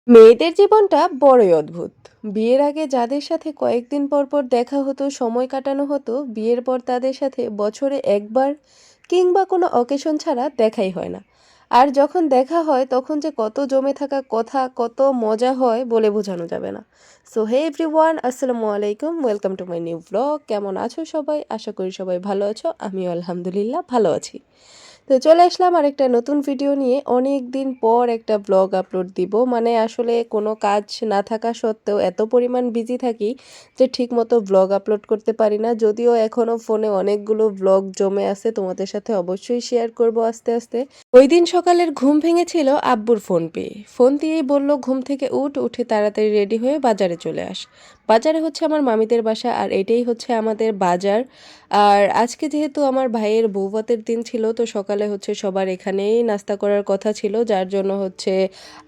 মেয়েদের জীবনটা বড়ই অদ্ভুত। বিয়ের আগে যাদের সাথে কয়েকদিন পর পর দেখা হতো, সময় কাটানো হতো, বিয়ের পর তাদের সাথে বছরে একবার কিংবা কোনো অকেশন ছাড়া দেখাই হয় না। আর যখন দেখা হয় তখন যে কত জমে থাকা কথা, কত মজা হয় বলে বোঝানো যাবে না। সো হে এভরিওয়ান, আসসালামু আলাইকুম, welcome to my new blog. কেমন আছো সবাই? আশা করি সবাই ভালো আছো। আমিও আলহামদুলিল্লাহ ভালো আছি। তো চলে আসলাম আরেকটা নতুন ভিডিও নিয়ে। অনেক দিন পর একটা ব্লগ আপলোড দিব। মানে আসলে কোনো কাজ না থাকা সত্ত্বেও এত পরিমাণ বিজি থাকি যে ঠিকমতো ব্লগ আপলোড করতে পারি না। যদিও এখনও ফোনে অনেকগুলো ব্লগ জমে আছে, তোমাদের সাথে অবশ্যই শেয়ার করব আস্তে আস্তে। ওই দিন সকালের ঘুম ভেঙেছিল আব্বুর ফোন পেয়ে। ফোন দিয়েই বলল, ঘুম থেকে উঠে তাড়াতাড়ি রেডি হয়ে বাজারে চলে আস। বাজারে হচ্ছে আমার মামিদের বাসা, আর এটাই হচ্ছে আমাদের বাজার। আর আজকে যেহেতু আমার ভাইয়ের বৌভাতের দিন ছিল, তো সকালে হচ্ছে সবার এখানেই নাস্তা করার কথা ছিল, যার জন্য হচ্ছে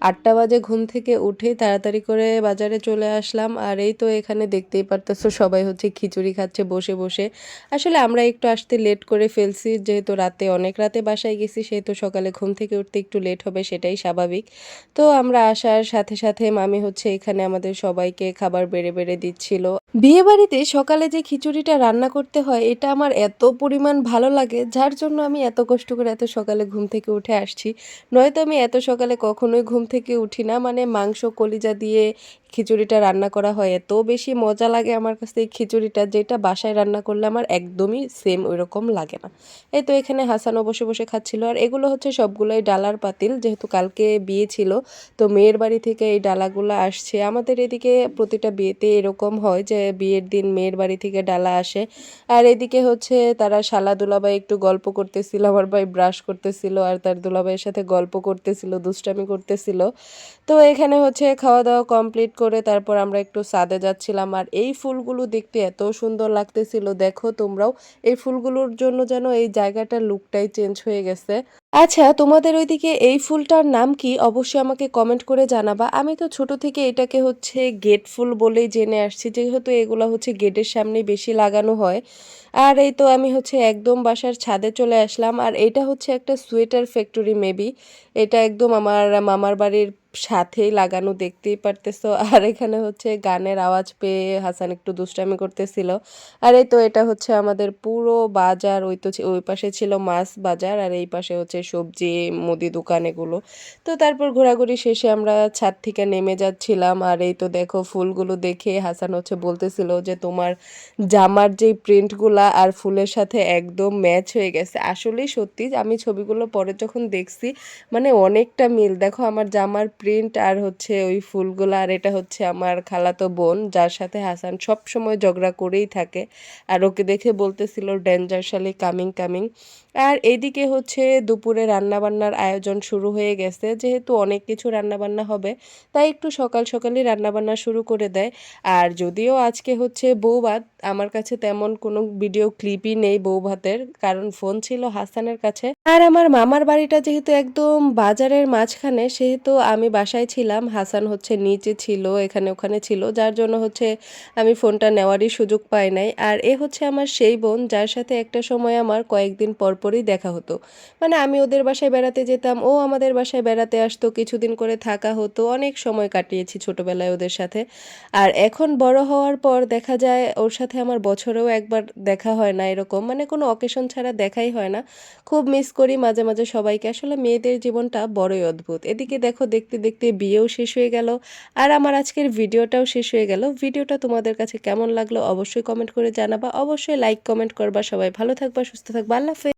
৮টা বাজে ঘুম থেকে উঠে তাড়াতাড়ি করে বাজারে চলে আসলাম। আর এই তো এখানে দেখতেই পারতেছো সবাই হচ্ছে খিচুড়ি খাচ্ছে বসে বসে। আসলে আমরা একটু আসতে লেট করে ফেলছি, যেহেতু অনেক রাতে বাসায় গেছি, সেহেতু সকালে ঘুম থেকে উঠতে একটু লেট হবে, সেটাই স্বাভাবিক। তো আমরা আসার সাথে সাথে মামি হচ্ছে এখানে আমাদের সবাইকে খাবার বেড়ে বেড়ে দিচ্ছিল। বিয়েবাড়িতে সকালে যে খিচুড়িটা রান্না করতে হয় এটা আমার এত পরিমাণ ভালো লাগে, যার জন্য আমি এত কষ্ট করে এত সকালে ঘুম থেকে উঠে আসছি। নয়তো আমি এত সকালে কখনোই ঘুম থেকে উঠি না। মানে মাংস কলিজা দিয়ে খিচুড়িটা রান্না করা হয়, এত বেশি মজা লাগে আমার কাছে এই খিচুড়িটা, যেটা বাসায় রান্না করলে আমার একদমই সেম ওইরকম লাগে না। এই তো এখানে হাসানও বসে বসে খাচ্ছিল। আর এগুলো হচ্ছে সবগুলোই ডালার পাতিল, যেহেতু কালকে বিয়ে ছিল, তো মেয়ের বাড়ি থেকে এই ডালাগুলো আসছে। আমাদের এদিকে প্রতিটা বিয়েতে এরকম হয় যে বিয়ের দিন মেয়ের বাড়ি থেকে ডালা আসে। আর এদিকে হচ্ছে তারা শালা দুলাভাই একটু গল্প করতেছিল, আমার ভাই ব্রাশ করতেছিল আর তার দুলাভাইয়ের সাথে গল্প করতেছিল, দুষ্টামি করতেছিল। তো এখানে হচ্ছে খাওয়া দাওয়া কমপ্লিট করে তারপর আমরা একটু ছাদে যাচ্ছিলাম। আর এই ফুলগুলো দেখতে এত সুন্দর লাগতেছিল, দেখো তোমরাও। এই ফুলগুলোর জন্য যেন এই জায়গাটার লুকটাই চেঞ্জ হয়ে গেছে। আচ্ছা, তোমাদের ওইদিকে এই ফুলটার নাম কি? অবশ্যই আমাকে কমেন্ট করে জানাবা। আমি তো ছোট থেকে এটাকে হচ্ছে গেট ফুল বলেই জেনে আসছি, যেহেতু এগুলা হচ্ছে গেটের সামনে বেশি লাগানো হয়। আর এই তো আমি হচ্ছে একদম বাসার ছাদে চলে আসলাম। আর এটা হচ্ছে একটা সোয়েটার ফ্যাক্টরি মেবি। এটা একদম আমার মামার বাড়ির সাথেই লাগানো, দেখতেই পারতেছো। আর এখানে হচ্ছে গানের আওয়াজ পেয়ে হাসান একটু দুষ্টামি করতেছিল। আর এই তো এটা হচ্ছে আমাদের পুরো বাজার। ওই তো ওই পাশে ছিল মাছ বাজার, আর এই পাশে হচ্ছে সবজি মুদি দোকান এগুলো। তো তারপর ঘোরাঘুরি শেষে আমরা ছাদ থেকে নেমে যাচ্ছিলাম। আর এই তো দেখো ফুলগুলো দেখে হাসান হচ্ছে বলতেছিল যে তোমার জামার যেই প্রিন্টগুলা আর ফুলের সাথে একদম ম্যাচ হয়ে গেছে। আসলেই সত্যি, আমি ছবিগুলো পরে যখন দেখছি মানে অনেকটা মিল। দেখো আমার জামার প্রিন্ট আর হচ্ছে ওই ফুলগুলা। আর এটা হচ্ছে আমার খালাতো বোন, যার সাথে হাসান সব সময় ঝগড়া করেই থাকে। আর ওকে দেখে বলতেছিল ডেঞ্জার শালি কামিং কামিং। আর এইদিকে হচ্ছে দুপুরে রান্নাবান্নার আয়োজন শুরু হয়ে গেছে, যেহেতু অনেক কিছু রান্নাবান্না হবে তাই একটু সকাল সকালই রান্নাবান্না শুরু করে দেয়। আর যদিও আজকে হচ্ছে বৌভাত, আমার কাছে তেমন কোনো ভিডিও ক্লিপই নেই বৌভাতের, কারণ ফোন ছিল হাসানের কাছে। আর আমার মামার বাড়িটা যেহেতু একদম বাজারের মাঝখানে, সেহেতু আমি বাসায় ছিলাম, হাসান হচ্ছে নিচে ছিল, এখানে ওখানে ছিল, যার জন্য হচ্ছে আমি ফোনটা নেওয়ারই সুযোগ পাই নাই। আর এ হচ্ছে আমার সেই বোন, যার সাথে একটা সময় আমার কয়েকদিন পরপরই দেখা হতো। মানে আমি ওদের বাসায় বেড়াতে যেতাম, ও আমাদের বাসায় বেড়াতে আসতো, কিছুদিন করে থাকা হতো, অনেক সময় কাটিয়েছি ছোটবেলায় ওদের সাথে। আর এখন বড় হওয়ার পর দেখা যায় ওর সাথে আমার বছরেও একবার দেখা হয় না, এরকম মানে কোনো অকেশন ছাড়া দেখাই হয় না। খুব মিস করি মাঝে মাঝে সবাইকে। আসলে মেয়েদের জীবনটা বড়ই অদ্ভুত। এদিকে দেখো দেখতে দেখতে বিয়েও শেষ হয়ে গেল, আর আমার আজকের ভিডিওটাও শেষ হয়ে গেল। ভিডিওটা তোমাদের কাছে কেমন লাগলো অবশ্যই কমেন্ট করে জানাবা, অবশ্যই লাইক কমেন্ট করবা। সবাই ভালো থাকবা, সুস্থ থাকবা, আল্লাহ হাফেজ।